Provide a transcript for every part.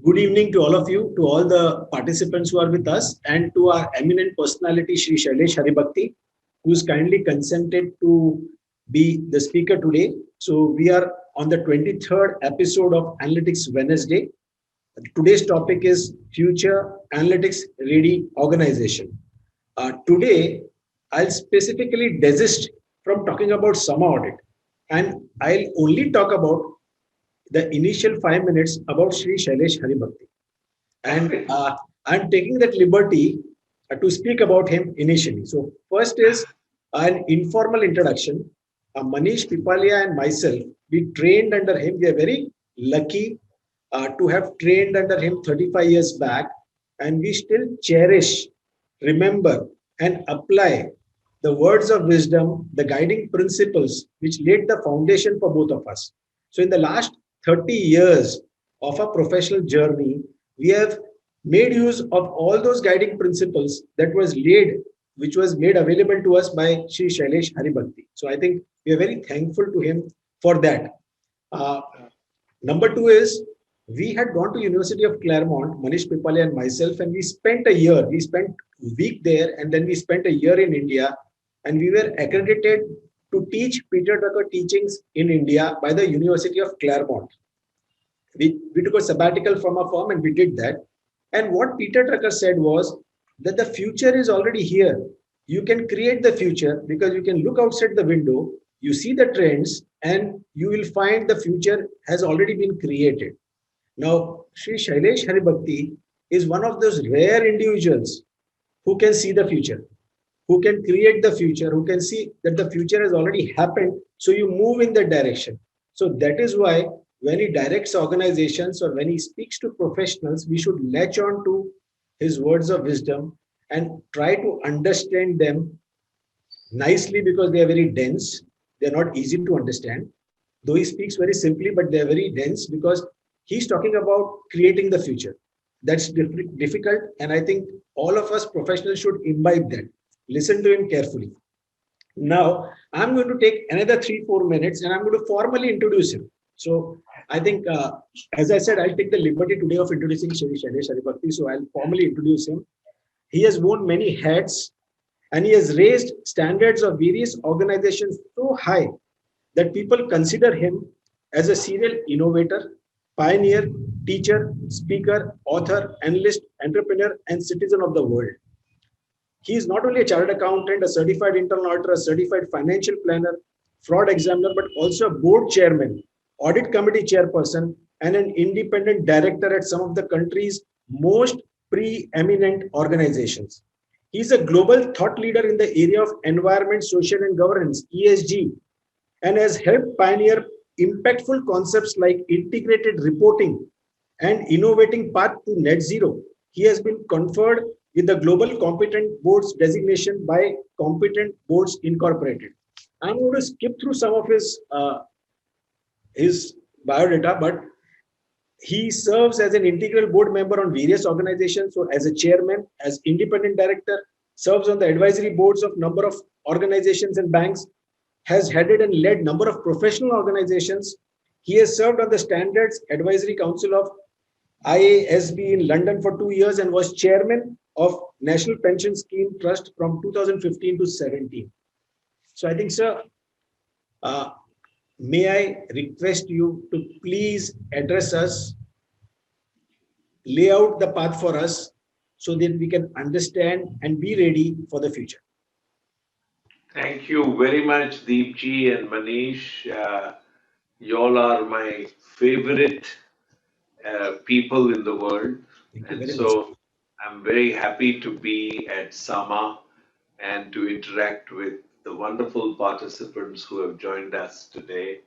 Good evening to all of you, to all the participants who are with us, and to our eminent personality, Shri Shailesh Haribhakti, who's kindly consented to be the speaker today. So, we are on the 23rd episode of Analytics Wednesday. Today's topic is Future Analytics Ready Organization. Today, I'll specifically desist from talking about summer audit, and I'll only talk about the initial 5 minutes about Sri Shailesh Haribhakti. And I'm taking that liberty to speak about him initially. So, first is an informal introduction. Manish Pipalia and myself, we trained under him. We are very lucky to have trained under him 35 years back, and we still cherish, remember, and apply the words of wisdom, the guiding principles which laid the foundation for both of us. So, in the last 30 years of our professional journey, we have made use of all those guiding principles that was laid, which was made available to us by Sri Shailesh Haribhakti. So, I think we are very thankful to him for that. Uh, Number two is we had gone to University of Claremont, Manish Pipale and myself, and we spent a year. We spent a week there, and then we spent a year in India, and we were accredited to teach Peter Drucker teachings in India by the University of Claremont. We took a sabbatical from our firm and we did that. And what Peter Drucker said was that the future is already here. You can create the future because you can look outside the window, you see the trends, and you will find the future has already been created. Now, Sri Shailesh Haribhakti is one of those rare individuals who can see the future, who can create the future, who can see that the future has already happened. So you move in that direction. So that is why when he directs organizations or when he speaks to professionals, we should latch on to his words of wisdom and try to understand them nicely because they are very dense. They are not easy to understand. Though he speaks very simply, but they are very dense because he's talking about creating the future. That's difficult. And I think all of us professionals should imbibe that. Listen to him carefully. Now, I'm going to take another 3, 4 minutes and I'm going to formally introduce him. So, I think, as I said, I'll take the liberty today of introducing Shri Shailesh Haribhakti. So, I'll formally introduce him. He has worn many hats and he has raised standards of various organizations so high that people consider him as a serial innovator, pioneer, teacher, speaker, author, analyst, entrepreneur, and citizen of the world. He is not only a chartered accountant, a certified internal auditor, a certified financial planner, fraud examiner, but also a board chairman, audit committee chairperson, and an independent director at some of the country's most preeminent organizations. He is a global thought leader in the area of environment, social, and governance, ESG, and has helped pioneer impactful concepts like integrated reporting and innovating path to net zero. He has been conferred with the Global Competent Boards designation by Competent Boards Incorporated. I'm going to skip through some of his biodata, but he serves as an integral board member on various organizations. So, as a chairman, as independent director, serves on the advisory boards of number of organizations and banks, has headed and led number of professional organizations. He has served on the Standards Advisory Council of IASB in London for 2 years and was chairman of National Pension Scheme Trust from 2015 to 17. So I think, sir, uh, may I request you to please address us, lay out the path for us so that we can understand and be ready for the future. Thank you very much, Deepji and Manish. Y'all are my favorite people in the world. Thank you And very much. so I'm very happy to be at Sama and to interact with the wonderful participants who have joined us today.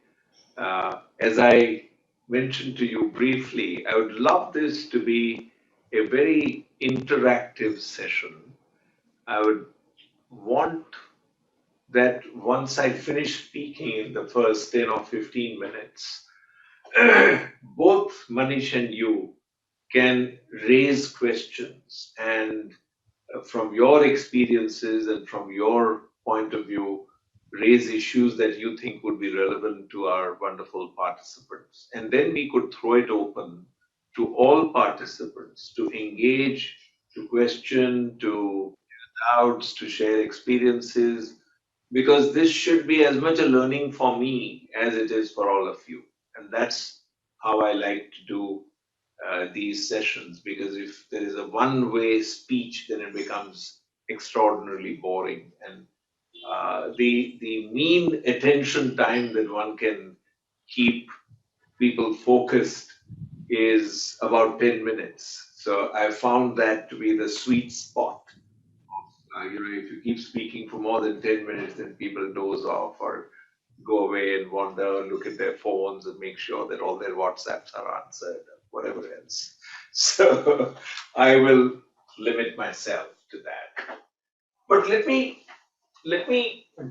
As I mentioned to you briefly, I would love this to be a very interactive session. I would want that once I finish speaking in the first 10 or 15 minutes, both Manish and you can raise questions and from your experiences and from your point of view, raise issues that you think would be relevant to our wonderful participants. And then we could throw it open to all participants to engage, to question, to doubts, to share experiences, because this should be as much a learning for me as it is for all of you. And that's how I like to do these sessions, because if there is a one way speech, then it becomes extraordinarily boring. And the mean attention time that one can keep people focused is about 10 minutes. So I found that to be the sweet spot. If you keep speaking for more than 10 minutes, then people doze off or go away and wander, look at their phones and make sure that all their WhatsApps are answered, whatever else. So I will limit myself to that. But let me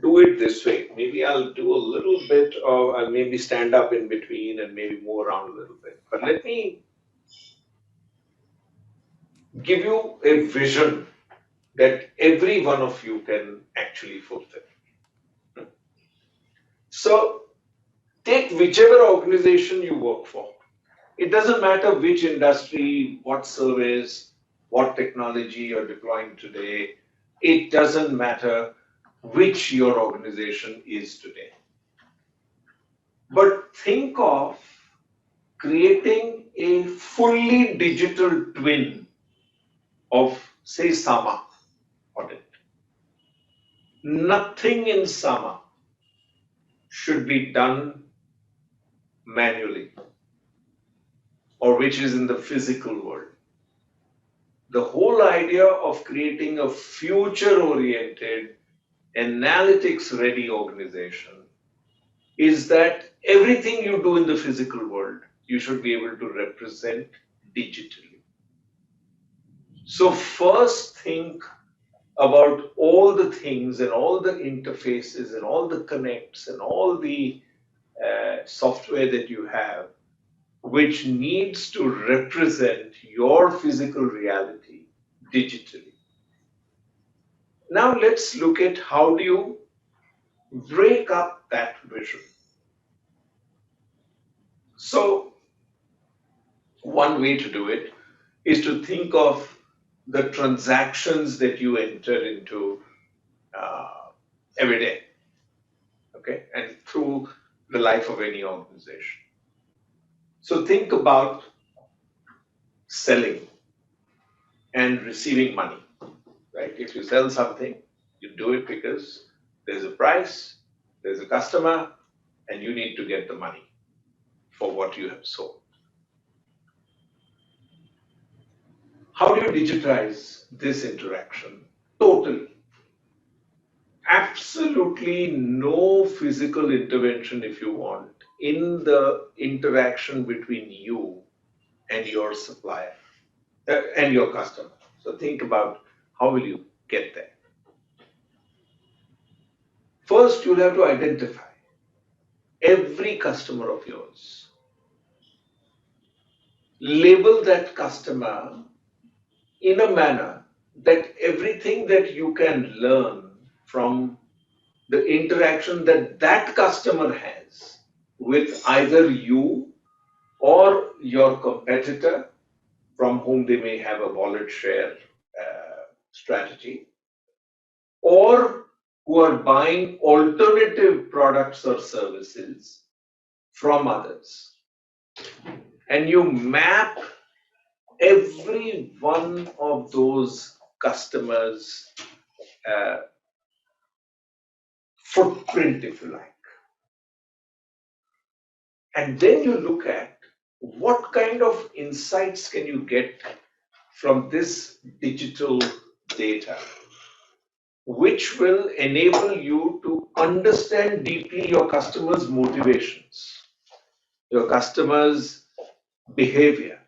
do it this way. Maybe I'll do a little bit of, I'll maybe stand up in between and maybe move around a little bit. But let me give you a vision that every one of you can actually fulfill. So take whichever organization you work for. It doesn't matter which industry, what service, what technology you're deploying today. It doesn't matter which your organization is today. But think of creating a fully digital twin of, say, Sama audit. Nothing in Sama should be done manually or which is in the physical world. The whole idea of creating a future oriented, analytics ready organization is that everything you do in the physical world, you should be able to represent digitally. So, first think about all the things and all the interfaces and all the connects and all the software that you have, which needs to represent your physical reality digitally. Now let's look at how do you break up that vision. So one way to do it is to think of the transactions that you enter into every day, okay, and through the life of any organization. So think about selling and receiving money, right? If you sell something, you do it because there's a price, there's a customer, and you need to get the money for what you have sold. How do you digitize this interaction? Totally. Absolutely no physical intervention, if you want, in the interaction between you and your supplier and your customer. So think about how will you get there. First, you'll have to identify every customer of yours. Label that customer in a manner that everything that you can learn from the interaction that that customer has with either you or your competitor, from whom they may have a wallet share strategy, or who are buying alternative products or services from others. And you map every one of those customers' footprint, if you like. And then you look at what kind of insights can you get from this digital data, which will enable you to understand deeply your customers' motivations, your customers' behavior.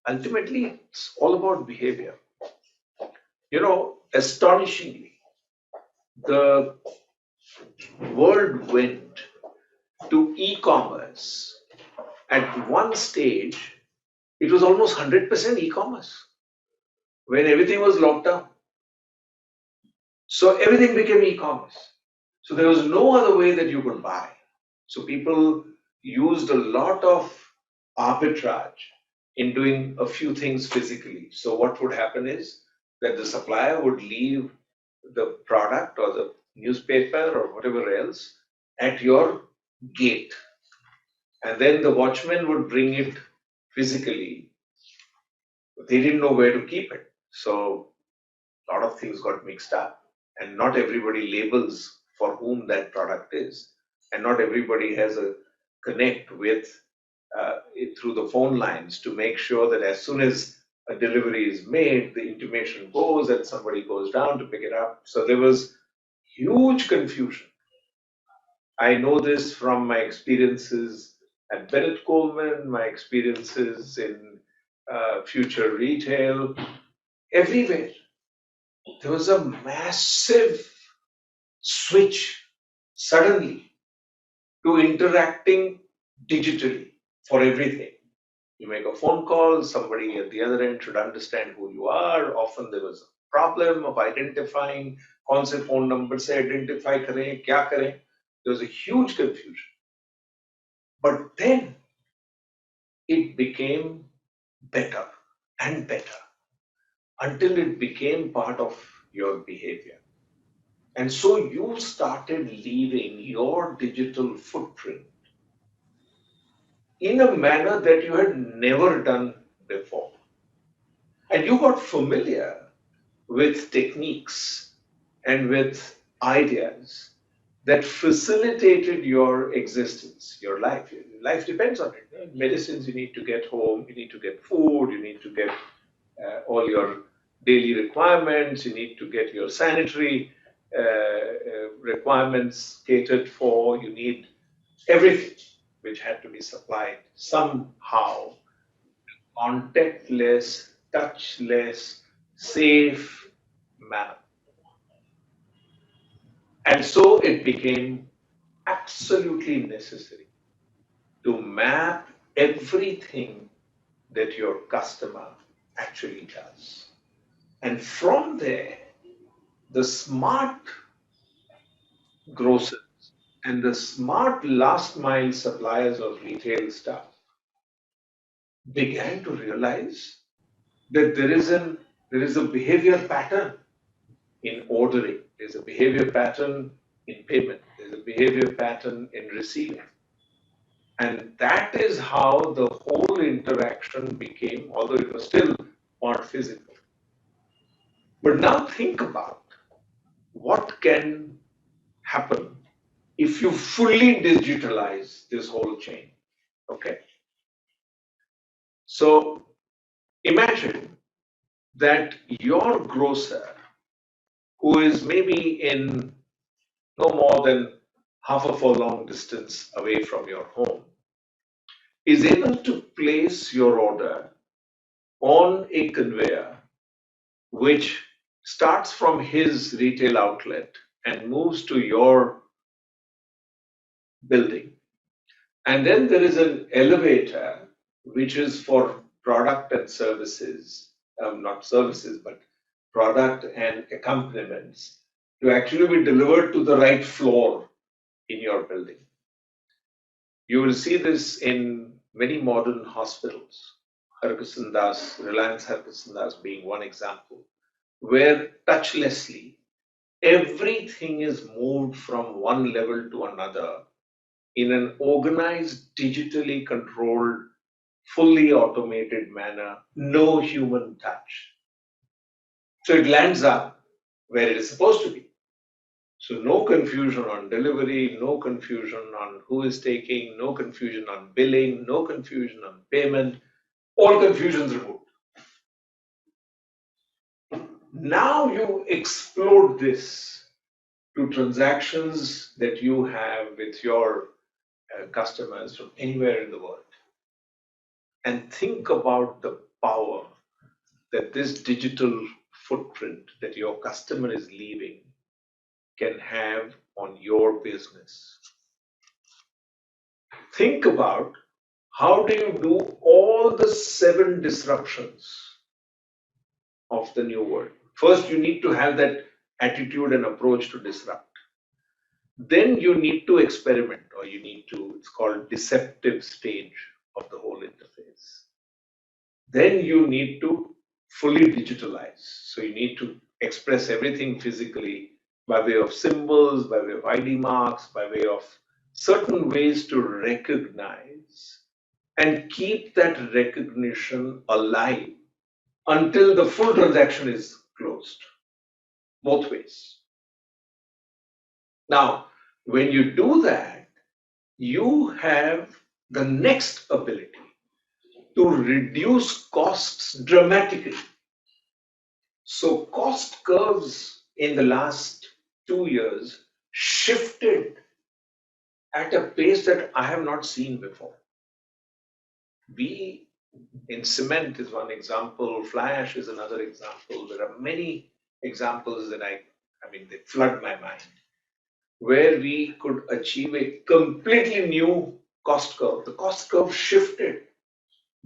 Ultimately, it's all about behavior. Astonishingly, the world went to e-commerce at one stage. It was almost 100% e-commerce when everything was locked down. So everything became e-commerce. So there was no other way that you could buy. So people used a lot of arbitrage in doing a few things physically. So what would happen is that the supplier would leave the product or the newspaper or whatever else at your gate, and then the watchman would bring it physically. They didn't know where to keep it, so a lot of things got mixed up, and not everybody labels for whom that product is, and not everybody has a connect with it through the phone lines to make sure that as soon as a delivery is made, the intimation goes and somebody goes down to pick it up. So there was huge confusion. I know this from my experiences at Bennett Coleman, my experiences in future retail, everywhere. There was a massive switch suddenly to interacting digitally for everything. You make a phone call, somebody at the other end should understand who you are. Often there was a problem of identifying कौन से phone number से identify करें, क्या करें. There was a huge confusion. But then it became better and better until it became part of your behavior. And so you started leaving your digital footprint in a manner that you had never done before. And you got familiar with techniques and with ideas that facilitated your existence, your life. Life depends on it. Medicines, you need to get home, you need to get food, you need to get all your daily requirements, you need to get your sanitary requirements catered for, you need everything which had to be supplied somehow, contactless, touchless, safe manner. And so it became absolutely necessary to map everything that your customer actually does. And from there, the smart grocers and the smart last mile suppliers of retail stuff began to realize that there is a behavior pattern in ordering, there's a behavior pattern in payment, there's a behavior pattern in receiving. And that is how the whole interaction became, although it was still not physical. But now think about what can happen if you fully digitalize this whole chain. Okay. So imagine that your grocer, who is maybe in no more than half of a long distance away from your home, is able to place your order on a conveyor which starts from his retail outlet and moves to your building. And then there is an elevator which is for product and services, not services, but product and accompaniments to actually be delivered to the right floor in your building. You will see this in many modern hospitals, Harkishan Das, Reliance Harkishan Das being one example, where touchlessly everything is moved from one level to another in an organized, digitally controlled, fully automated manner, no human touch. So it lands up where it is supposed to be. So no confusion on delivery, no confusion on who is taking, no confusion on billing, no confusion on payment, all confusions removed. Now you explode this to transactions that you have with your customers from anywhere in the world. And think about the power that this digital footprint that your customer is leaving can have on your business. Think about how do you do all the 7 disruptions of the new world. First, you need to have that attitude and approach to disrupt. Then you need to experiment, or you need to, it's called deceptive stage of the whole interface. then you need to fully digitalize. So you need to express everything physically by way of symbols, by way of ID marks, by way of certain ways to recognize and keep that recognition alive until the full transaction is closed, both ways. Now, when you do that, you have the next ability to reduce costs dramatically. So cost curves in the last 2 years shifted at a pace that I have not seen before. We in cement is one example, fly ash is another example. There are many examples that I mean, they flood my mind, where we could achieve a completely new cost curve. The cost curve shifted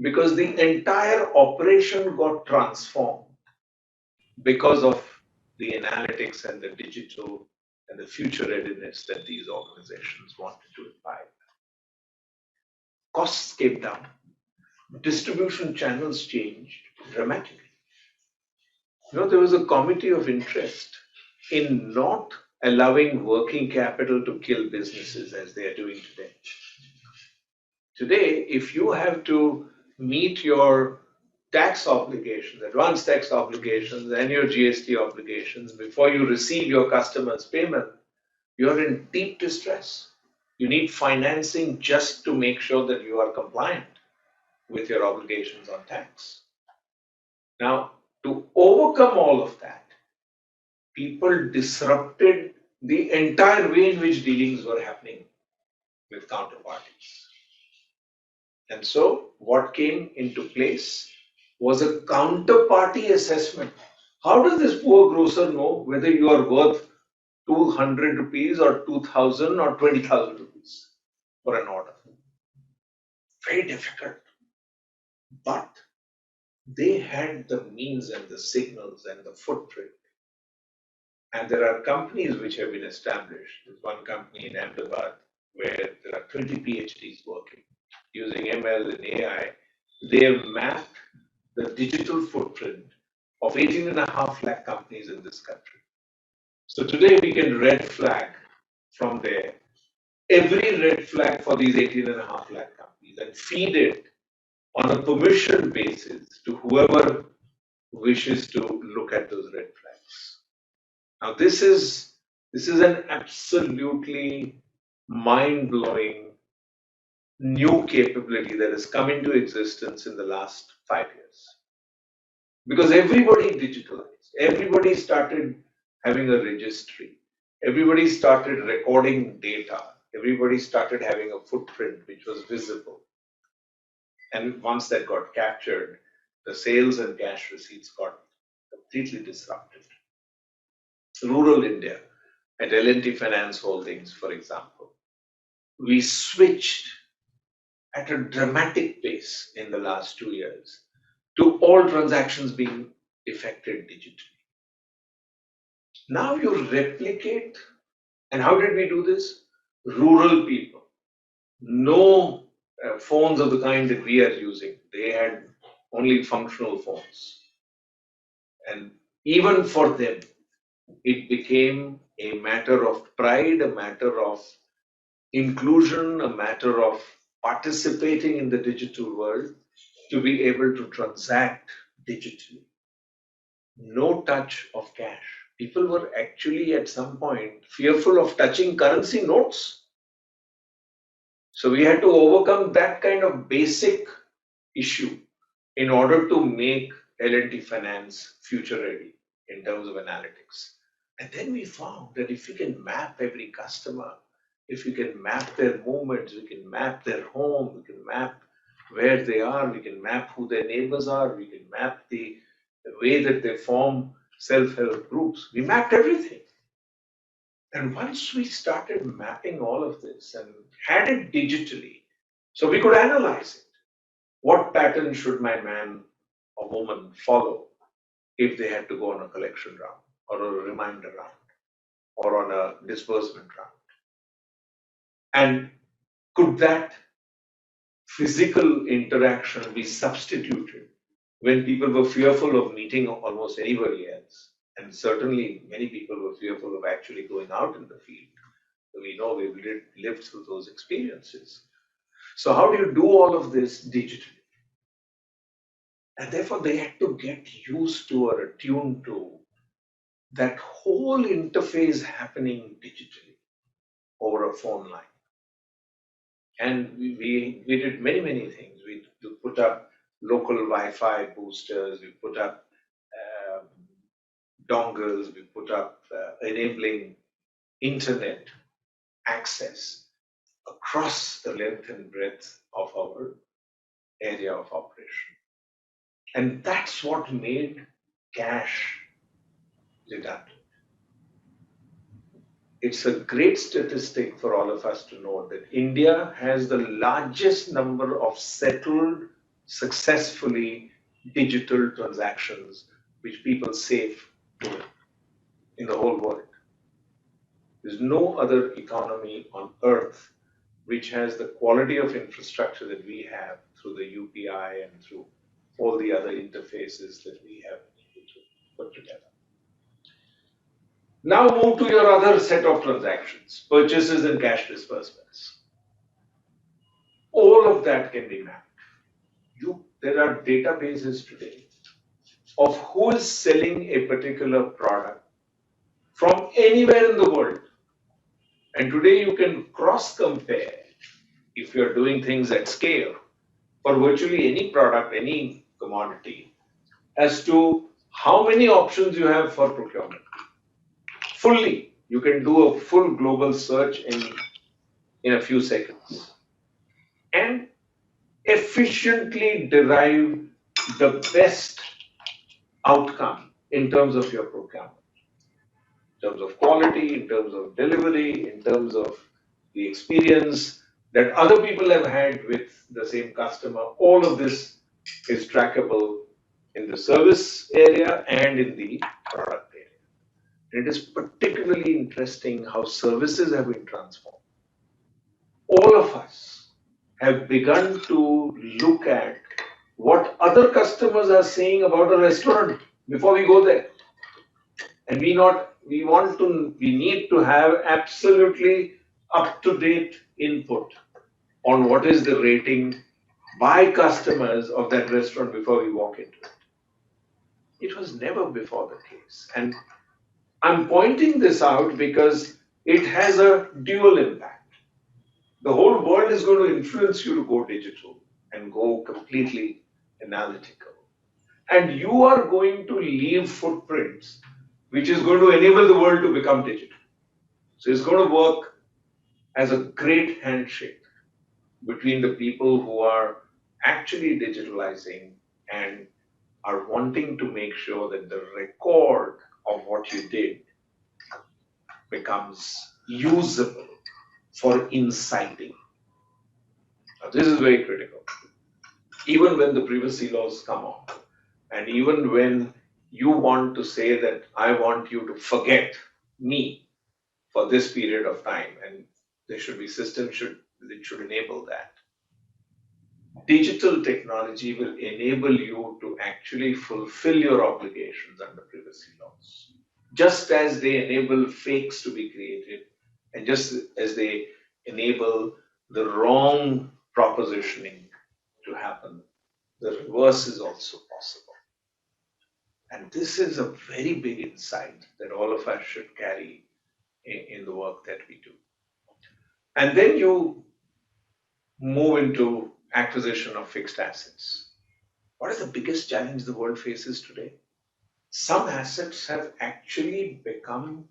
because the entire operation got transformed because of the analytics and the digital and the future readiness that these organizations wanted to imbibe. Costs came down, distribution channels changed dramatically. There was a committee of interest in not allowing working capital to kill businesses as they are doing today. Today, if you have to meet your tax obligations, advanced tax obligations, and your GST obligations before you receive your customer's payment, you're in deep distress. You need financing just to make sure that you are compliant with your obligations on tax. Now, to overcome all of that, people disrupted the entire way in which dealings were happening with counterparties. And so what came into place was a counterparty assessment. How does this poor grocer know whether you are worth 200 rupees or 2,000 or 20,000 rupees for an order? Very difficult. But they had the means and the signals and the footprint. And there are companies which have been established. There's one company in Ahmedabad where there are 20 PhDs working using ML and AI. They have mapped the digital footprint of 18.5 lakh companies in this country. So today we can red flag from there every red flag for these 18.5 lakh companies and feed it on a permission basis to whoever wishes to look at those red flags. Now this is an absolutely mind-blowing new capability that has come into existence in the last 5 years. Because everybody digitalized, everybody started having a registry, everybody started recording data, everybody started having a footprint which was visible. And once that got captured, the sales and cash receipts got completely disrupted. Rural India, at L&T Finance Holdings, for example, we switched at a dramatic pace in the last 2 years to all transactions being effected digitally. Now you replicate, and how did we do this? Rural people, no phones of the kind that we are using. They had only functional phones. And even for them, it became a matter of pride, a matter of inclusion, a matter of participating in the digital world to be able to transact digitally. No touch of cash. People were actually at some point fearful of touching currency notes. So we had to overcome that kind of basic issue in order to make L&T Finance future ready in terms of analytics. And then we found that if we can map every customer, if we can map their movements, we can map their home, we can map where they are, we can map who their neighbors are, we can map the way that they form self-help groups. We mapped everything. And once we started mapping all of this and had it digitally, so we could analyze it. What pattern should my man or woman follow if they had to go on a collection round or a reminder round or on a disbursement round? And could that physical interaction be substituted when people were fearful of meeting almost anybody else. And certainly many people were fearful of actually going out in the field. We know we've lived through those experiences. So how do you do all of this digitally? And therefore they had to get used to or attuned to that whole interface happening digitally over a phone line. And we did many things. We put up local Wi-Fi boosters, we put up um, dongles, we put up enabling internet access across the length and breadth of our area of operation. And that's what made cash redundant. It's a great statistic for all of us to know that India has the largest number of settled, successfully digital transactions which people save today in the whole world. There's no other economy on earth which has the quality of infrastructure that we have through the UPI and through all the other interfaces that we have been able to put together. Now move to your other set of transactions, purchases and cash disbursements. All of that can be mapped. There are databases today of who is selling a particular product from anywhere in the world. And today you can cross compare if you're doing things at scale for virtually any product, any commodity, as to how many options you have for procurement. Fully, you can do a full global search in a few seconds and efficiently derive the best outcome in terms of your procurement, in terms of quality, in terms of delivery, in terms of the experience that other people have had with the same customer. All of this is trackable in the service area and in the product area. And it is particularly interesting how services have been transformed. All of us have begun to look at what other customers are saying about a restaurant before we go there. And we need to have absolutely up-to-date input on what is the rating by customers of that restaurant before we walk into it. It was never before the case. And I'm pointing this out because it has a dual impact. The whole world is going to influence you to go digital and go completely analytical. And you are going to leave footprints which is going to enable the world to become digital. So it's going to work as a great handshake between the people who are actually digitalizing and are wanting to make sure that the record of what you did becomes usable for inciting. Now, this is very critical. Even when the privacy laws come on, and even when you want to say that I want you to forget me for this period of time, and there should be systems that should enable that. Digital technology will enable you to actually fulfill your obligations under privacy laws, just as they enable fakes to be created, and just as they enable the wrong propositioning to happen, the reverse is also possible. And this is a very big insight that all of us should carry in the work that we do. And then you move into acquisition of fixed assets. What is the biggest challenge the world faces today? Some assets have actually become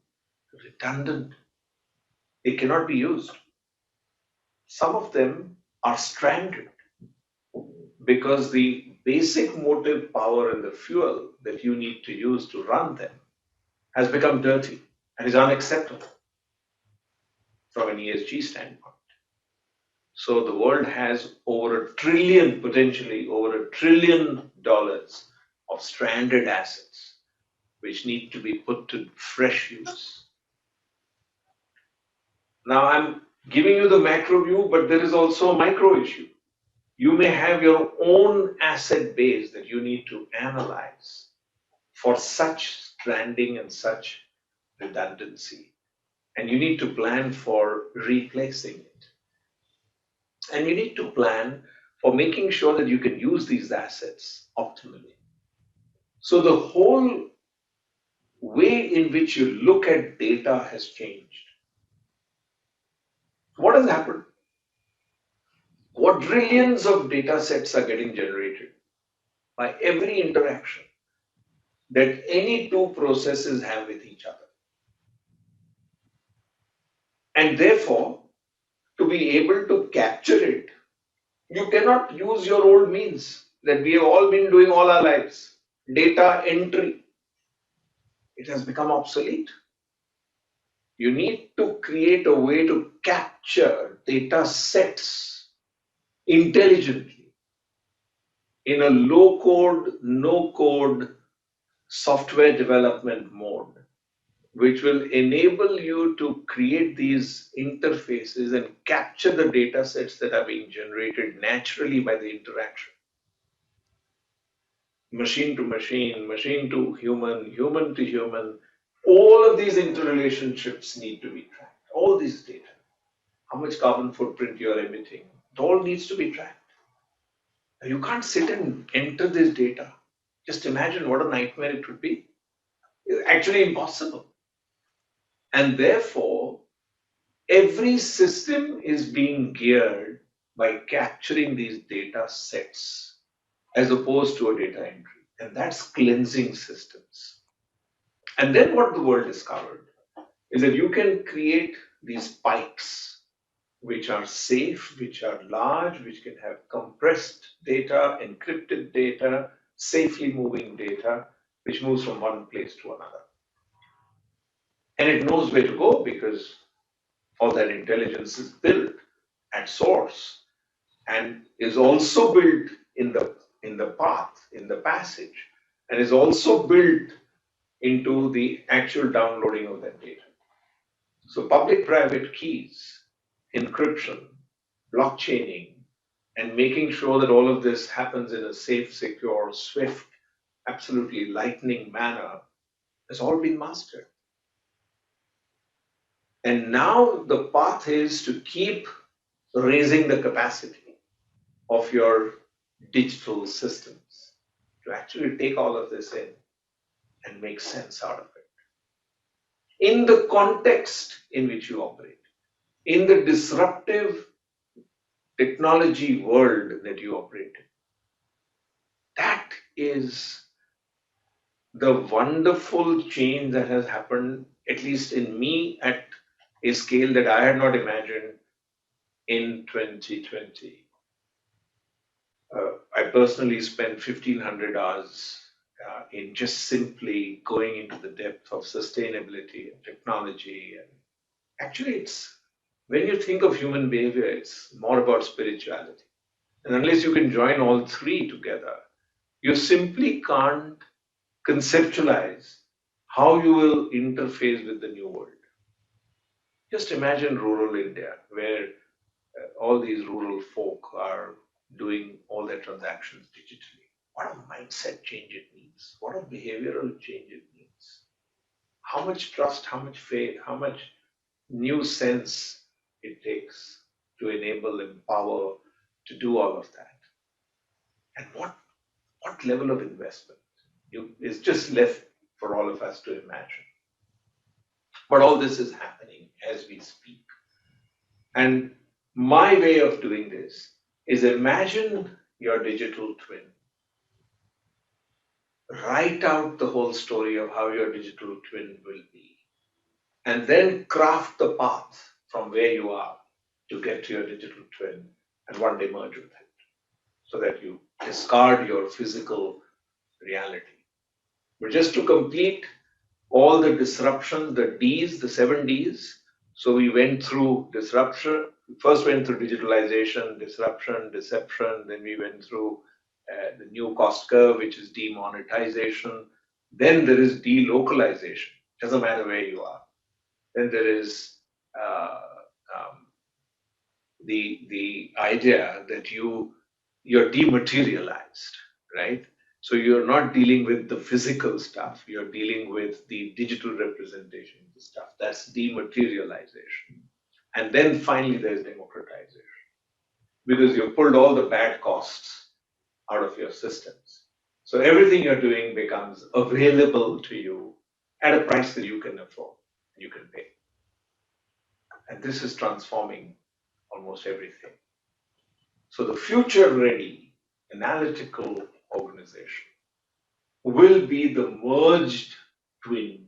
redundant. They cannot be used. Some of them are stranded because the basic motive power and the fuel that you need to use to run them has become dirty and is unacceptable from an ESG standpoint. So the world has potentially over $1 trillion of stranded assets, which need to be put to fresh use. Now I'm giving you the macro view, but there is also a micro issue. You may have your own asset base that you need to analyze for such stranding and such redundancy. And you need to plan for replacing it. And you need to plan for making sure that you can use these assets optimally. So the whole way in which you look at data has changed. What has happened? Quadrillions of data sets are getting generated by every interaction that any two processes have with each other. And therefore, to be able to capture it, you cannot use your old means that we have all been doing all our lives. Data entry, it has become obsolete. You need to create a way to capture data sets intelligently in a low code, no code software development mode, which will enable you to create these interfaces and capture the data sets that are being generated naturally by the interaction. Machine to machine, machine to human, human to human, all of these interrelationships need to be tracked. All these data, how much carbon footprint you're emitting, it all needs to be tracked. You can't sit and enter this data. Just imagine what a nightmare it would be. It's actually impossible. And therefore, every system is being geared by capturing these data sets as opposed to a data entry. And that's cleansing systems. And then what the world discovered is that you can create these pipes which are safe, which are large, which can have compressed data, encrypted data, safely moving data, which moves from one place to another. And it knows where to go because all that intelligence is built at source and is also built in the path, in the passage, and is also built into the actual downloading of that data. So public-private keys, encryption, blockchaining, and making sure that all of this happens in a safe, secure, swift, absolutely lightning manner has all been mastered. And now the path is to keep raising the capacity of your digital systems to actually take all of this in and make sense out of it. In the context in which you operate, in the disruptive technology world that you operate in, that is the wonderful change that has happened, at least in me, at a scale that I had not imagined in 2020. I personally spent 1,500 hours in just simply going into the depth of sustainability and technology. And actually, it's when you think of human behavior, it's more about spirituality. And unless you can join all three together, you simply can't conceptualize how you will interface with the new world. Just imagine rural India, where all these rural folk are doing all their transactions digitally. What a mindset change it needs. What a behavioral change it needs. How much trust, how much faith, how much new sense it takes to enable, empower, to do all of that. And what level of investment is just left for all of us to imagine. But all this is happening as we speak. And my way of doing this is imagine your digital twin. Write out the whole story of how your digital twin will be. And then craft the path from where you are to get to your digital twin and one day merge with it so that you discard your physical reality. But just to complete all the disruption, the Ds, the 7 Ds. So we went through disruption, first went through digitalization, disruption, deception, then we went through the new cost curve, which is demonetization. Then there is delocalization, doesn't matter where you are. Then there is uh, the idea that you you're dematerialized, right? So you're not dealing with the physical stuff, you're dealing with the digital representation of the stuff. That's dematerialization. And then finally, there's democratization because you've pulled all the bad costs out of your systems. So everything you're doing becomes available to you at a price that you can afford, you can pay. And this is transforming almost everything. So the future ready analytical organization will be the merged twin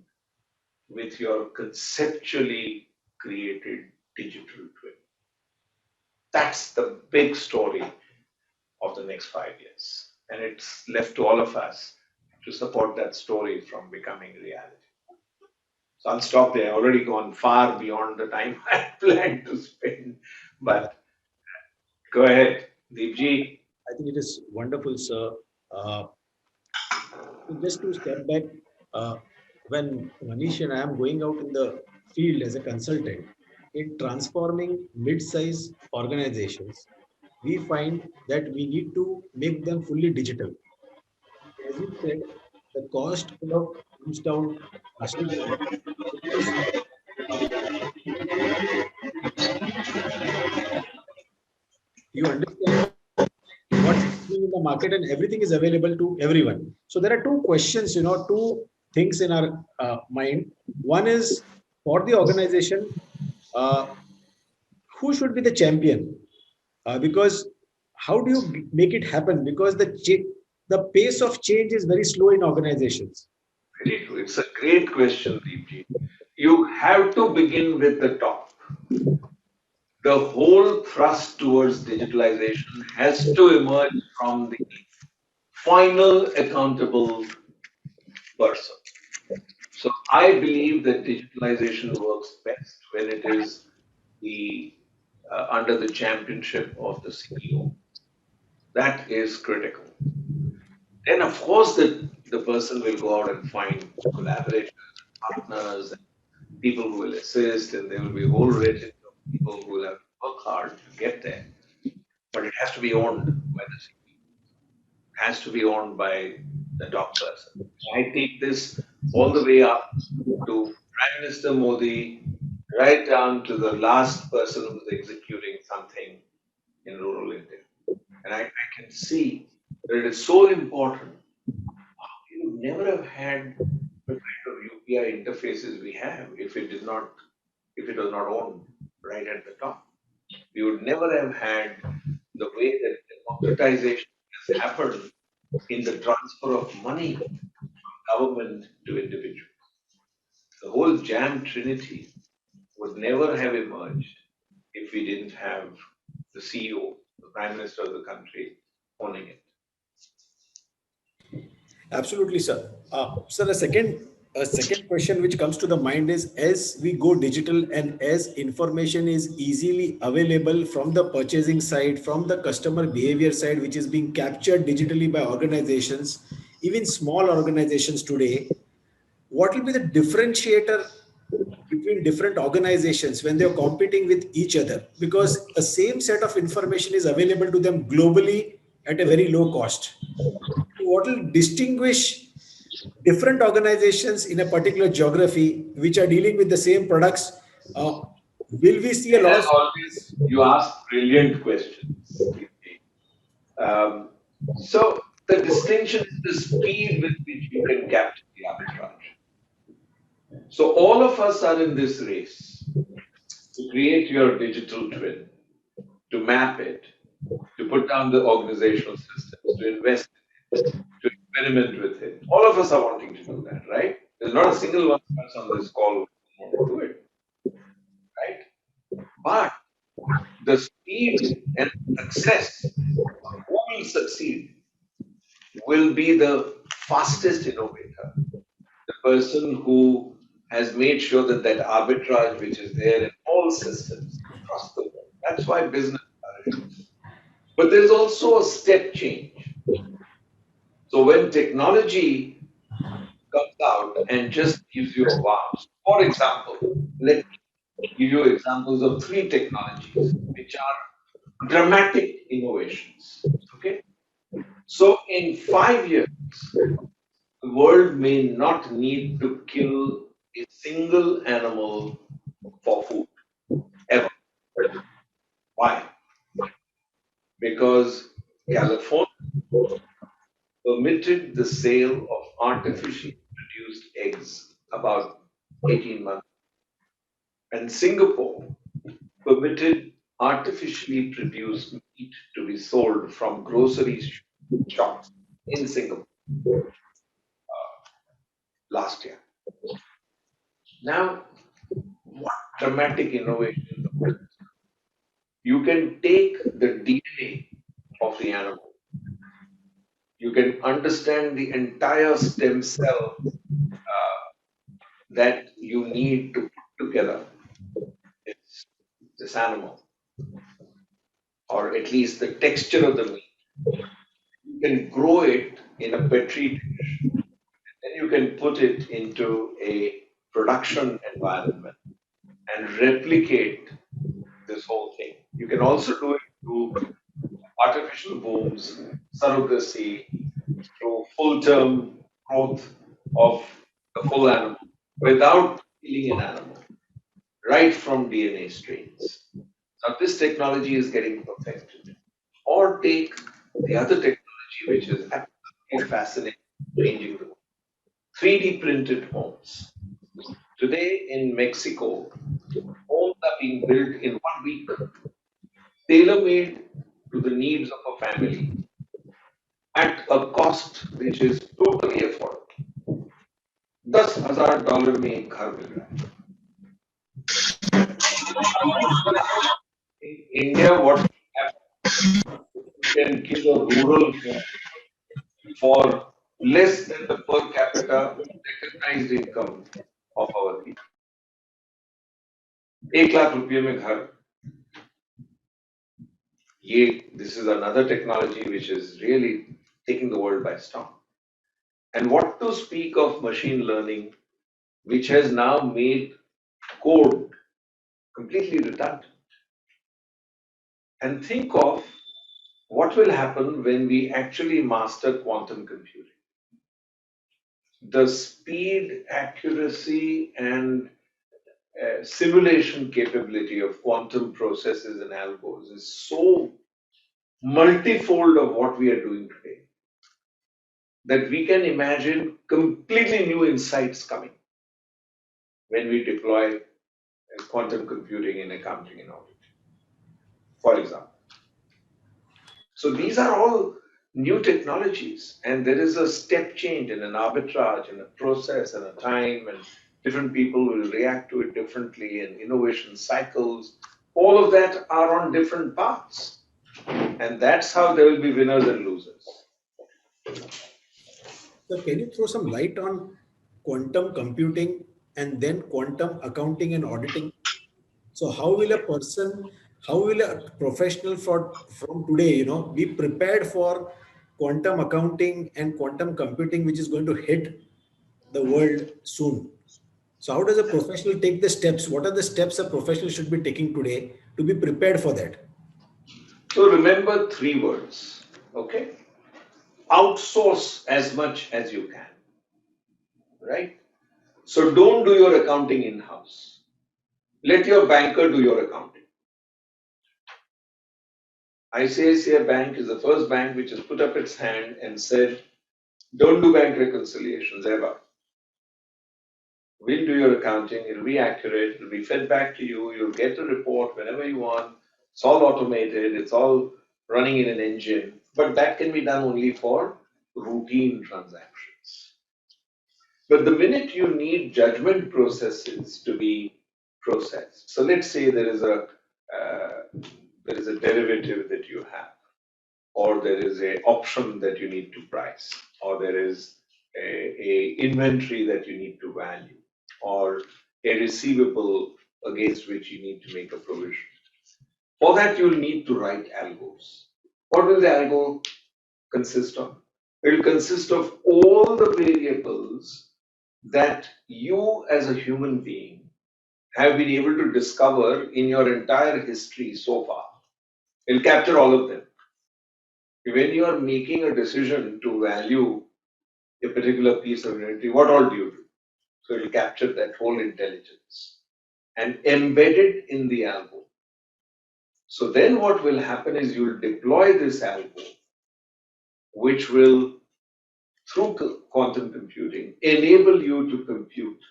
with your conceptually created digital twin. That's the big story of the next 5 years. And it's left to all of us to support that story from becoming reality. So I'll stop there. I've already gone far beyond the time I planned to spend. Yeah, But go ahead, Deepji. I think it is wonderful, sir. Uh, just to step back, uh, when Manish and I am going out in the field as a consultant in transforming mid-size organizations, we find that we need to make them fully digital. As you said, the cost curve comes down drastically because you understand what's happening in the market and everything is available to everyone. So there are two questions, two things in our mind. One is for the organization, uh, who should be the champion? Because how do you make it happen? Because the pace of change is very slow in organizations. Very true. It's a great question, Deepji. You have to begin with the top. The whole thrust towards digitalization has to emerge from the final accountable person. So I believe that digitalization works best when it is the under the championship of the CEO. That is critical. Then, of course, the person will go out and find collaborators, partners, and people who will assist, and there will be a whole range of people who will have to work hard to get there. But it has to be owned by the CEO. It has to be owned by the top person. I take this all the way up to Prime Minister Modi, right down to the last person who's executing something in rural India. And I can see that it is so important. We would never have had the kind of UPI interfaces we have if it was not owned right at the top. We would never have had the way that democratization has happened in the transfer of money from government to individual. The whole jam trinity would never have emerged if we didn't have the CEO, the Prime Minister of the country, owning it. Absolutely, sir. Sir, a second question which comes to the mind is, as we go digital and as information is easily available from the purchasing side, from the customer behavior side, which is being captured digitally by organizations, even small organizations today, what will be the differentiator between different organizations when they're competing with each other? Because the same set of information is available to them globally at a very low cost. What will distinguish different organizations in a particular geography which are dealing with the same products? Will we see a And as loss? always, you ask brilliant questions. So the distinction is the speed with which you can capture the arbitrage. So all of us are in this race to create your digital twin, to map it, to put down the organizational systems, to invest in it, to experiment with it. All of us are wanting to do that, right? There's not a single one of us on this call who want to do it, right? But the speed and success, who will succeed, will be the fastest innovator, the person who has made sure that that arbitrage which is there in all systems across the world. That's why business flourishes. But there's also a step change. So when technology comes out and just gives you a wow, for example, let me give you examples of three technologies which are dramatic innovations. Okay. So in 5 years, the world may not need to kill a single animal for food ever. Why? Because California permitted the sale of artificially produced eggs about 18 months, and Singapore permitted artificially produced meat to be sold from grocery shops in Singapore last year. Now, what dramatic innovation! You can take the DNA of the animal, you can understand the entire stem cell that you need to put together this, this animal, or at least the texture of the meat. You can grow it in a petri dish, then you can put it into a production environment and replicate this whole thing. You can also do it through artificial wombs, surrogacy, through full term growth of the full animal without killing an animal, right from DNA strains. Now, this technology is getting perfected. Or take the other technology, which is absolutely fascinating, changing the world: 3D printed homes. Today in Mexico, homes are being built in 1 week, tailor made to the needs of a family at a cost which is totally affordable. $10,000 में एक घर मिल रहा है. In India, what we have, you can give a rural home for less than the per capita recognized income of our people. 1 lakh रुपए में घर. This is another technology which is really taking the world by storm. And what to speak of machine learning, which has now made code completely redundant. And think of what will happen when we actually master quantum computing. The speed, accuracy, and simulation capability of quantum processes and algos is so multifold of what we are doing today that we can imagine completely new insights coming when we deploy quantum computing in accounting and auditing, for example. So these are all new technologies, and there is a step change and an arbitrage and a process and a time, and different people will react to it differently, and innovation cycles. All of that are on different paths, and that's how there will be winners and losers. So can you throw some light on quantum computing and then quantum accounting and auditing? So how will a professional from today, be prepared for quantum accounting and quantum computing, which is going to hit the world soon? So how does a professional take the steps? What are the steps a professional should be taking today to be prepared for that? So remember 3 words, okay? Outsource as much as you can, right? So don't do your accounting in house. Let your banker do your accounting. ICICI Bank is the first bank which has put up its hand and said, don't do bank reconciliations ever. We'll do your accounting, it'll be accurate, it'll be fed back to you, you'll get a report whenever you want. It's all automated, it's all running in an engine, but that can be done only for routine transactions. But the minute you need judgment processes to be processed, so let's say there is a derivative that you have, or there is a option that you need to price, or there is a inventory that you need to value, or a receivable against which you need to make a provision. For that, you'll need to write algos. What will the algo consist of? It will consist of all the variables that you as a human being have been able to discover in your entire history so far. It'll capture all of them. When you are making a decision to value a particular piece of inventory, what all do you do? So it will capture that whole intelligence and embed it in the algo. So then what will happen is you will deploy this algo, which will, through quantum computing, enable you to compute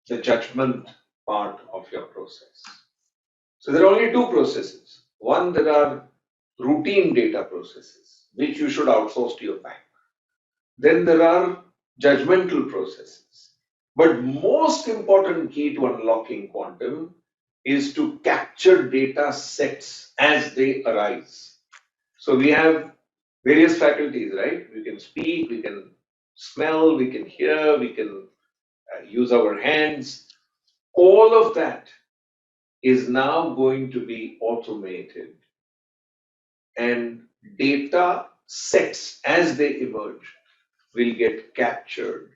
the judgment part of your process. So there are only two processes. One, there are routine data processes, which you should outsource to your bank. Then there are judgmental processes. But most important key to unlocking quantum is to capture data sets as they arise. So we have various faculties, right? We can speak, we can smell, we can hear, we can use our hands. All of that is now going to be automated, and data sets as they emerge will get captured,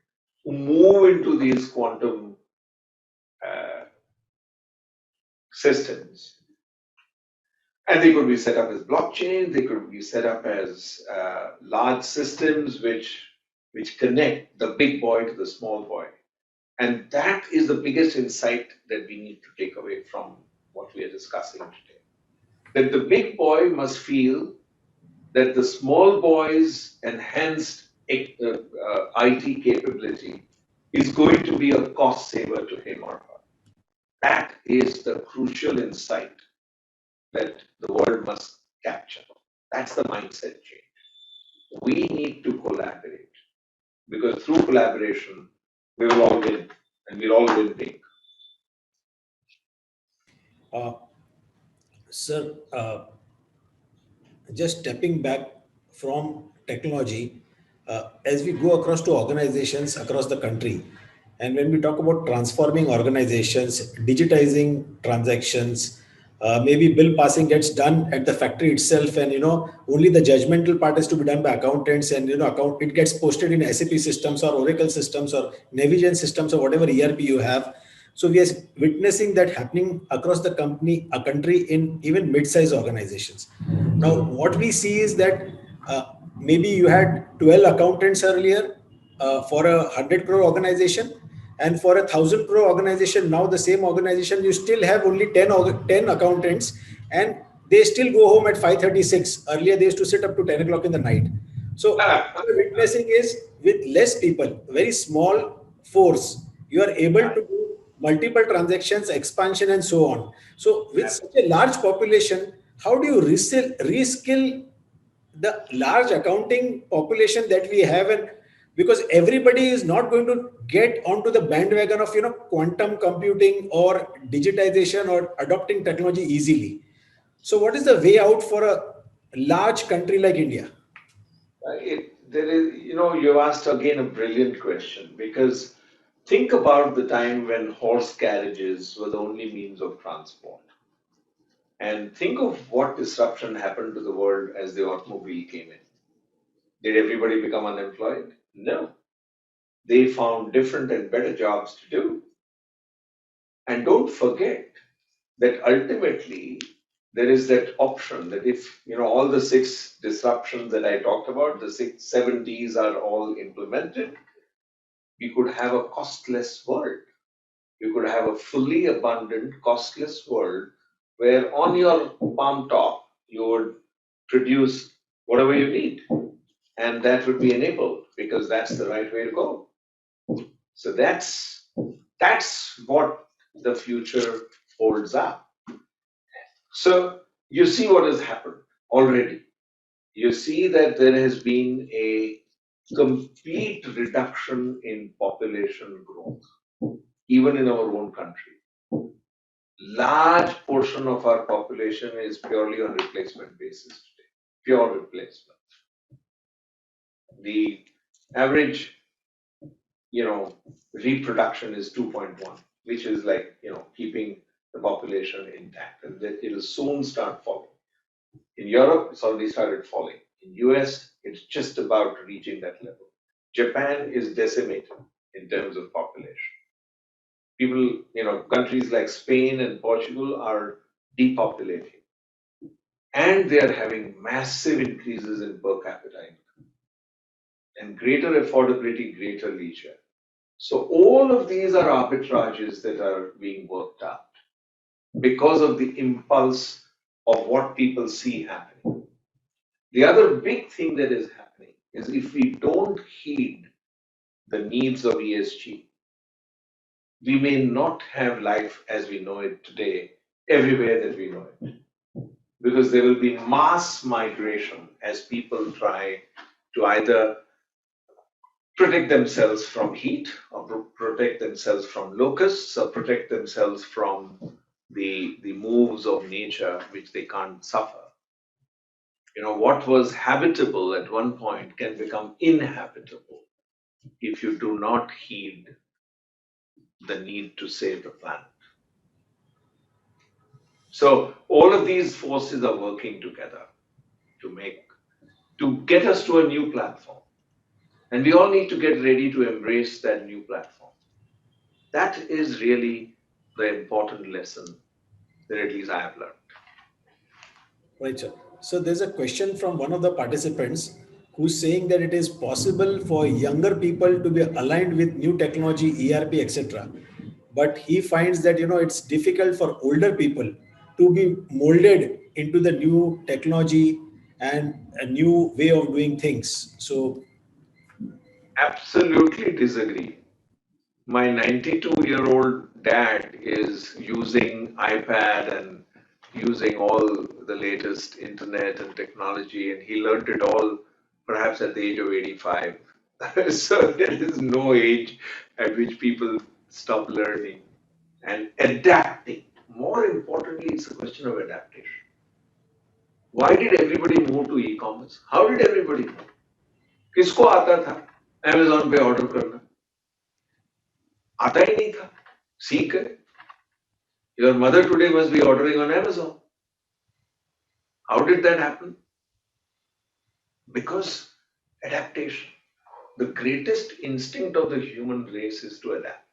move into these quantum uh, systems. And they could be set up as blockchain, they could be set up as large systems which connect the big boy to the small boy. And that is the biggest insight that we need to take away from what we are discussing today. That the big boy must feel that the small boy's enhanced IT capability is going to be a cost saver to him or her. That is the crucial insight that the world must capture. That's the mindset change. We need to collaborate because through collaboration, we will all win and we'll all win big. Uh, Sir, just stepping back from technology, as we go across to organizations across the country, and when we talk about transforming organizations, digitizing transactions, maybe bill passing gets done at the factory itself, and only the judgmental part is to be done by accountants, and account it gets posted in SAP systems or Oracle systems or Navision systems or whatever ERP you have. So we are witnessing that happening across the country in even mid-sized organizations. Now, what we see is that maybe you had 12 accountants earlier for a 100 crore organization, and for a 1,000 crore organization, now the same organization, you still have only 10 accountants, and they still go home at 5:36. Earlier, they used to sit up to 10 o'clock in the night. So what we're witnessing is with less people, very small force, you are able to do multiple transactions, expansion, and so on. So with such a large population, how do you reskill the large accounting population that we have? And because everybody is not going to get onto the bandwagon of quantum computing or digitization or adopting technology easily. So what is the way out for a large country like India? There is, you've asked again a brilliant question because think about the time when horse carriages were the only means of transport. And think of what disruption happened to the world as the automobile came in. Did everybody become unemployed? No. They found different and better jobs to do. And don't forget that ultimately there is that option that if all the six disruptions that I talked about, the 7 Ds are all implemented, we could have a costless world. You could have a fully abundant, costless world where on your palm top you would produce whatever you need. And that would be enabled because that's the right way to go. So that's what the future holds up. So you see what has happened already. You see that there has been a complete reduction in population growth, even in our own country. Large portion of our population is purely on replacement basis today, pure replacement. The average, reproduction is 2.1, which is like, keeping the population intact, and that it'll soon start falling. In Europe, it's already started falling. In US, it's just about reaching that level. Japan is decimated in terms of population. People, countries like Spain and Portugal are depopulating. and they are having massive increases in per capita income and greater affordability, greater leisure. So all of these are arbitrages that are being worked out because of the impulse of what people see happening. The other big thing that is happening is if we don't heed the needs of ESG, we may not have life as we know it today everywhere that we know it. Because there will be mass migration as people try to either protect themselves from heat or protect themselves from locusts or protect themselves from the moves of nature which they can't suffer. What was habitable at one point can become inhabitable if you do not heed the need to save the planet. So all of these forces are working together to get us to a new platform. And we all need to get ready to embrace that new platform. That is really the important lesson that at least I have learned. Right, sir. So there's a question from one of the participants who's saying that it is possible for younger people to be aligned with new technology, ERP, etc. But he finds that it's difficult for older people to be molded into the new technology and a new way of doing things. So Absolutely disagree. My 92-year-old dad is using iPad and using all the latest internet and technology, and he learned it all perhaps at the age of 85. So there is no age at which people stop learning and adapting. More importantly, it's a question of adaptation. Why did everybody move to e-commerce? How did everybody move? किसको आता था Amazon पे order करना? आता ही नहीं था. सीख गए. Your mother today must be ordering on Amazon. How did that happen? Because adaptation. The greatest instinct of the human race is to adapt.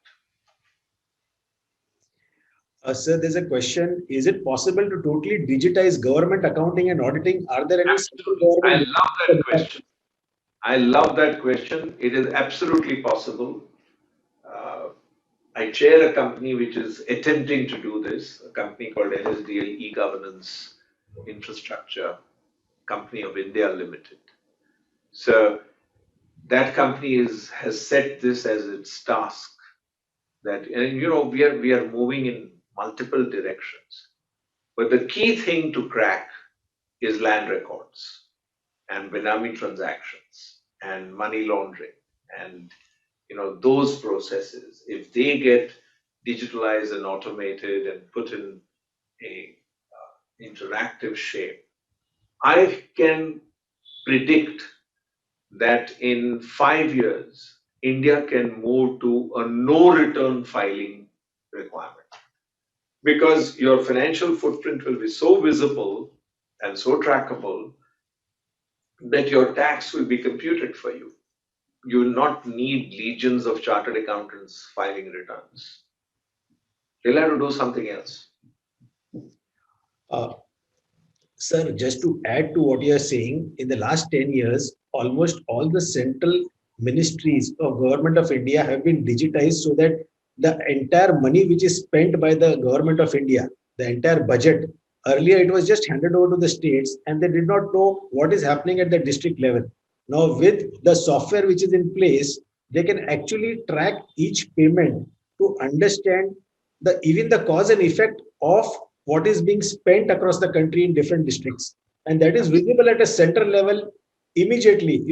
Sir, there's a question. Is it possible to totally digitize government accounting and auditing? Are there any central Absolutely. I government? love that question. I love that question. It is absolutely possible. Uh, I chair a company which is attempting to do this, a company called LSDL E-Governance Infrastructure Company of India Limited. So that company has set this as its task. That we are moving in multiple directions, but the key thing to crack is land records and Benami transactions and money laundering and those processes. If they get digitalized and automated and put in a interactive shape, I can predict that in 5 years, India can move to a no return filing requirement because your financial footprint will be so visible and so trackable that your tax will be computed for you. You will not need legions of chartered accountants filing returns. You'll have to do something else. Uh, Sir, just to add to what you are saying, in the last 10 years, almost all the central ministries of Government of India have been digitized so that the entire money which is spent by the Government of India, the entire budget, earlier it was just handed over to the states and they did not know what is happening at the district level. Now, with the software which is in place, they can actually track each payment to understand even the cause and effect of what is being spent across the country in different districts, and that is visible at a center level immediately.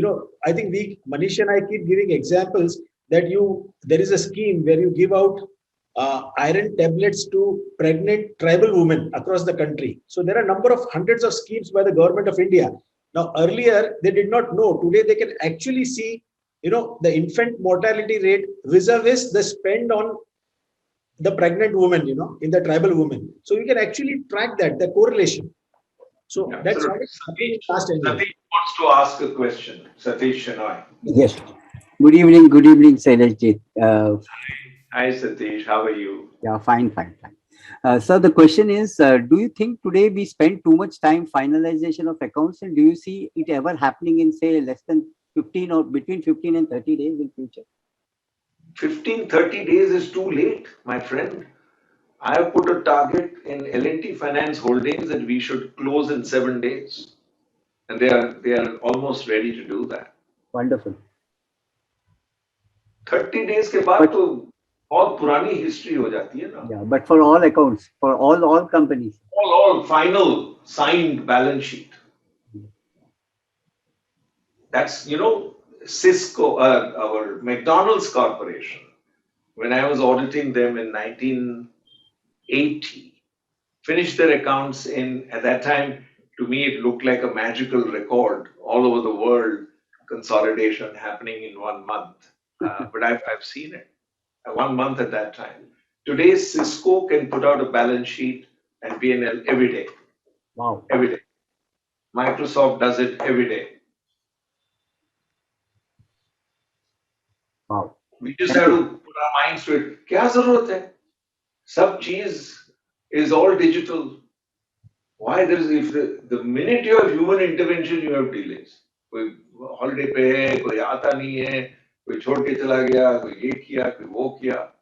I think Manish and I keep giving examples that there is a scheme where you give out iron tablets to pregnant tribal women across the country. So there are a number of hundreds of schemes by the Government of India. Now earlier they did not know. Today they can actually see the infant mortality rate vis-a-vis the spend on the pregnant woman, in the tribal woman. So you can actually track the correlation. So that's how Absolutely. it's happening in the past 10 years. Satish wants to ask a question. Satish Shenoy. Yes. Good evening, Shailesh ji. Hi Satish, how are you? Yeah, fine. Sir, the question is, do you think today we spend too much time finalization of accounts, and do you see it ever happening in, say, less than 15 or between 15 and 30 days in future? 15, 30 days is too late, my friend. I have put a target in L&T Finance Holdings that we should close in 7 days. And they are almost ready to do that. Wonderful. 30 days के बाद तो बहुत पुरानी history हो जाती है ना. Yeah, but for all accounts, for all companies. All final signed balance sheet. That's, Cisco, our McDonald's Corporation. When I was auditing them in 1980, finished their accounts at that time, to me, it looked like a magical record all over the world, consolidation happening in 1 month. But I've seen it, 1 month at that time. Today, Cisco can put out a balance sheet and P&L every day. Wow. Every day. Microsoft does it every day. Wow. We just have to put our minds to it. क्या जरूरत है? सब चीज is all digital. Why there is, if the minute you have human intervention, you have delays. कोई holiday पे है, कोई आता नहीं है, कोई छोड़ के चला गया, कोई ये किया, कोई वो किया.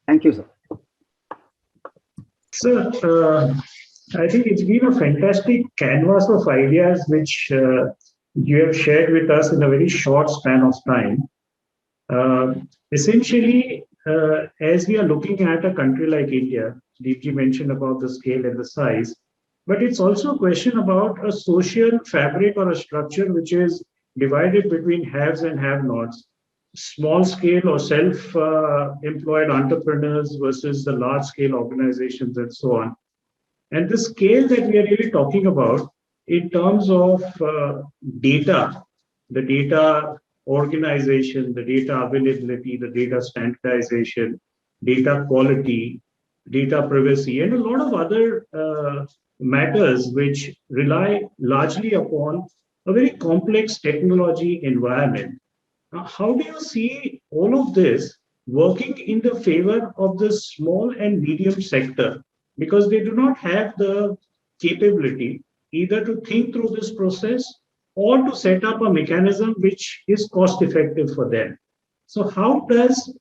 Thank you, sir. Sir, I think it's been a fantastic canvas of ideas which you have shared with us in a very short span of time. Essentially, as we are looking at a country like India, Deepji mentioned about the scale and the size, but it's also a question about a social fabric or a structure which is divided between haves and have-nots, small scale or self-employed entrepreneurs versus the large scale organizations and so on. And the scale that we are really talking about in terms of data, the data organization, the data availability, the data standardization, data quality, data privacy, and a lot of other matters which rely largely upon a very complex technology environment. Now, how do you see all of this working in the favor of the small and medium sector? Because they do not have the capability either to think through this process or to set up a mechanism which is cost effective for them. So, how does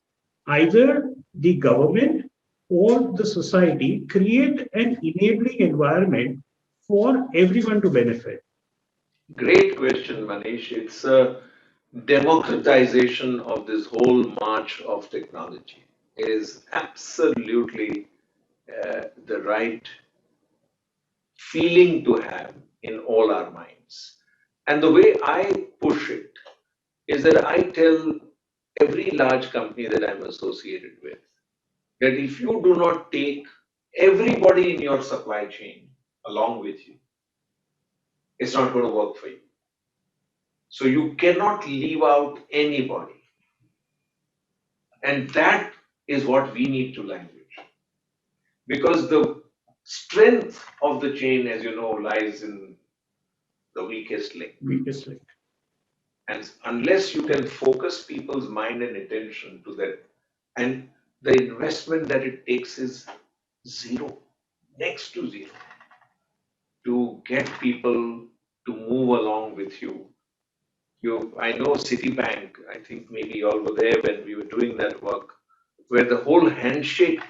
either the government or the society create an enabling environment for everyone to benefit? Great question, Manish. It's a democratization of this whole march of technology. It is absolutely the right feeling to have in all our minds. And the way I push it is that I tell every large company that I'm associated with that if you do not take everybody in your supply chain along with you, it's not going to work for you. So you cannot leave out anybody. And that is what we need to language. Because the strength of the chain, as you know, lies in the weakest link. Weakest link. And unless you can focus people's mind and attention to that, and the investment that it takes is zero, next to zero, to get people to move along with you. I know Citibank, I think maybe you all were there when we were doing that work, where the whole handshake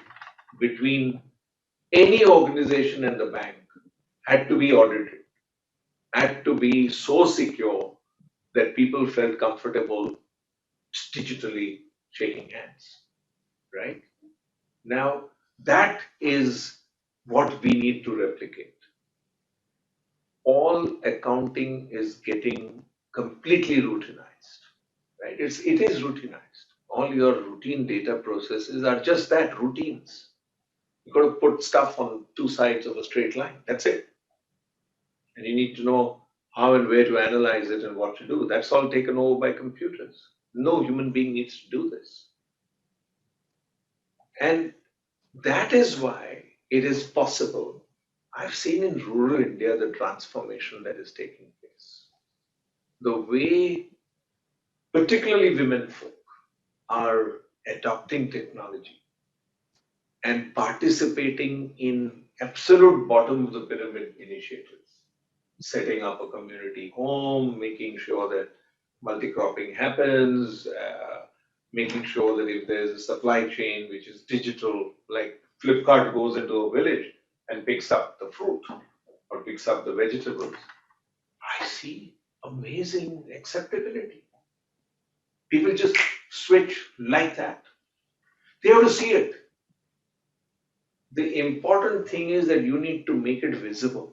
between any organization and the bank had to be audited, had to be so secure that people felt comfortable digitally shaking hands, right? Now, that is what we need to replicate. All accounting is getting completely routinized, right? It is routinized. All your routine data processes are just that, routines. You've got to put stuff on two sides of a straight line. That's it. And you need to know how and where to analyze it and what to do. That's all taken over by computers. No human being needs to do this. And that is why it is possible. I've seen in rural India the transformation that is taking place. The way, particularly women folk, are adopting technology and participating in absolute bottom of the pyramid initiatives, setting up a community home, making sure that multi-cropping happens, making sure that if there's a supply chain which is digital, like Flipkart goes into a village and picks up the fruit or picks up the vegetables, I see amazing acceptability. People just switch like that. They have to see it. The important thing is that you need to make it visible.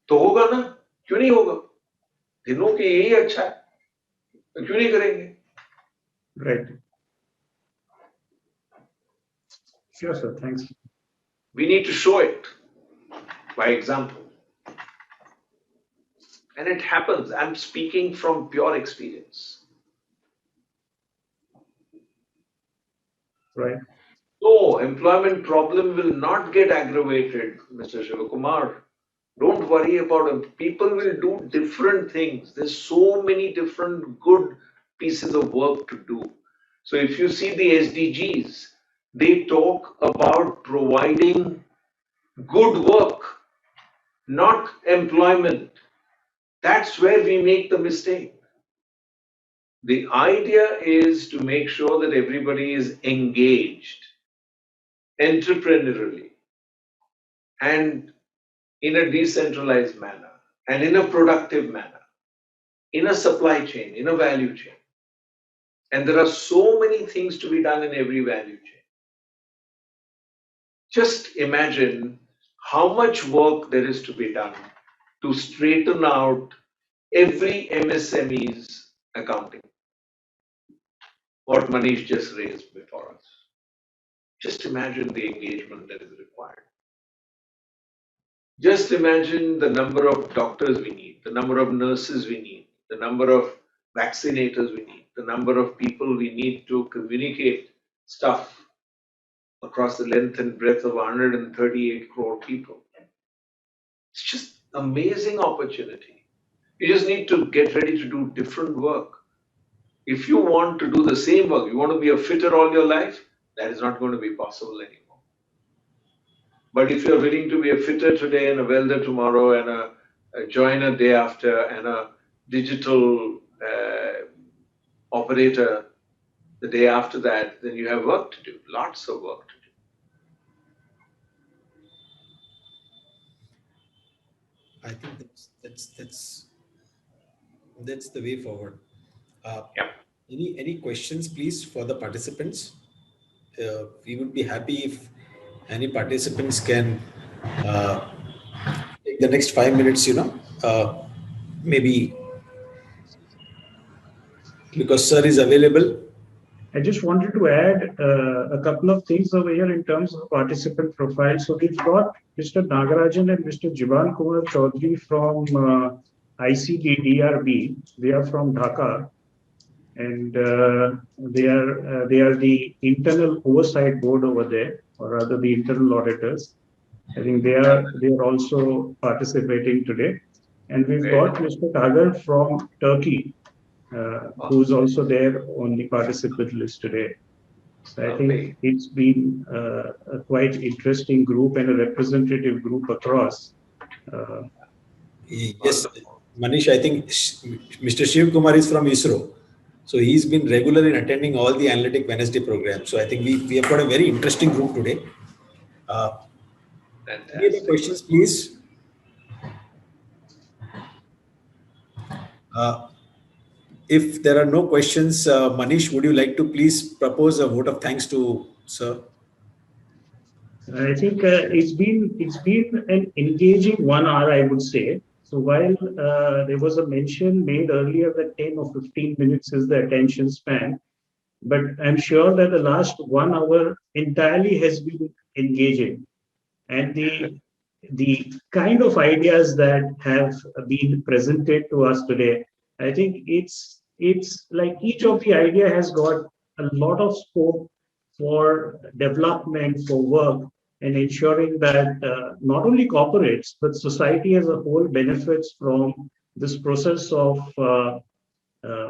तो होगा ना, क्यों नहीं होगा? They know कि यही अच्छा है, तो क्यों नहीं करेंगे? Right. Sure, sir. Thanks. We need to show it by example. And it happens. I'm speaking from pure experience. Right. No, employment problem will not get aggravated, Mr. Shivakumar. Don't worry about it. People will do different things. There's so many different good pieces of work to do. So if you see the SDGs, they talk about providing good work, not employment. That's where we make the mistake. The idea is to make sure that everybody is engaged entrepreneurially and in a decentralized manner and in a productive manner, in a supply chain, in a value chain. And there are so many things to be done in every value chain. Just imagine how much work there is to be done to straighten out every MSME's accounting. What Manish just raised before us. Just imagine the engagement that is required. Just imagine the number of doctors we need, the number of nurses we need, the number of vaccinators we need, the number of people we need to communicate stuff across the length and breadth of 138 crore people. It's just amazing opportunity. You just need to get ready to do different work. If you want to do the same work, you want to be a fitter all your life, that is not going to be possible anymore. But if you're willing to be a fitter today and a welder tomorrow and a joiner day after and a digital operator the day after that, then you have work to do, lots of work to do. I think that's the way forward. Yeah. Any questions, please, for the participants? We would be happy if any participants can take the next 5 minutes, maybe because sir is available. I just wanted to add a couple of things over here in terms of participant profile. So we've got Mr. Nagarajan and Mr. Jivan Kumar Chaudhary from ICT DRB. They are from Dhaka, and they are the internal oversight board over there, or rather the internal auditors. I think they are also participating today. And we've got Mr. Tagar from Turkey, who's also there on the participant list today. So I think it's been a quite interesting group and a representative group across. Yes, Manish, I think Mr. Shiv Kumar is from ISRO. So he's been regular in attending all the Analytic Wednesday programs. So I think we have got a very interesting group today. Any other questions, please? If there are no questions, Manish, would you like to please propose a vote of thanks to sir? I think it's been an engaging 1 hour, I would say. So while there was a mention made earlier that 10 or 15 minutes is the attention span, but I'm sure that the last 1 hour entirely has been engaging, and the kind of ideas that have been presented to us today, I think it's like each of the idea has got a lot of scope for development, for work, and ensuring that not only corporates but society as a whole benefits from this process of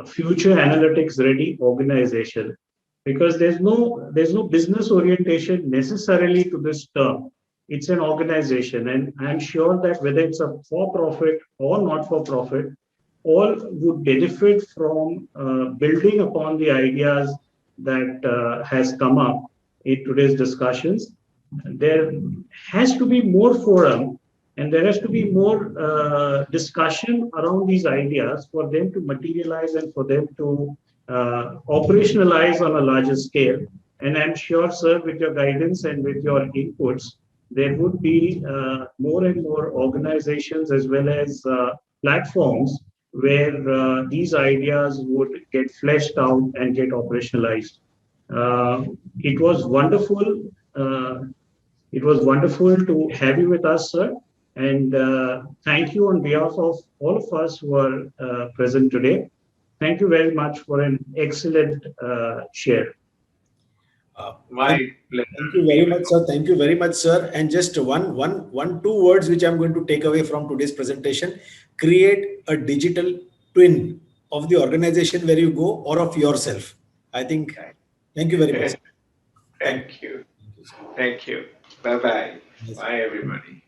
future analytics ready organization. because there's no business orientation necessarily to this term. It's an organization, and I'm sure that whether it's a for-profit or not-for-profit, all would benefit from building upon the ideas that has come up in today's discussions. There has to be more forum, and there has to be more discussion around these ideas for them to materialize and for them to operationalize on a larger scale. And I'm sure, sir, with your guidance and with your inputs, there would be more and more organizations as well as platforms where these ideas would get fleshed out and get operationalized. It was wonderful. It was wonderful to have you with us, sir. And thank you on behalf of all of us who are present today. Thank you very much for an excellent share. My pleasure. Thank you very much, sir. Thank you very much, sir. And just two words which I'm going to take away from today's presentation: create a digital twin of the organization where you go or of yourself. I think. Thank you very much. Thank you. Thank you. Bye-bye. Bye, everybody.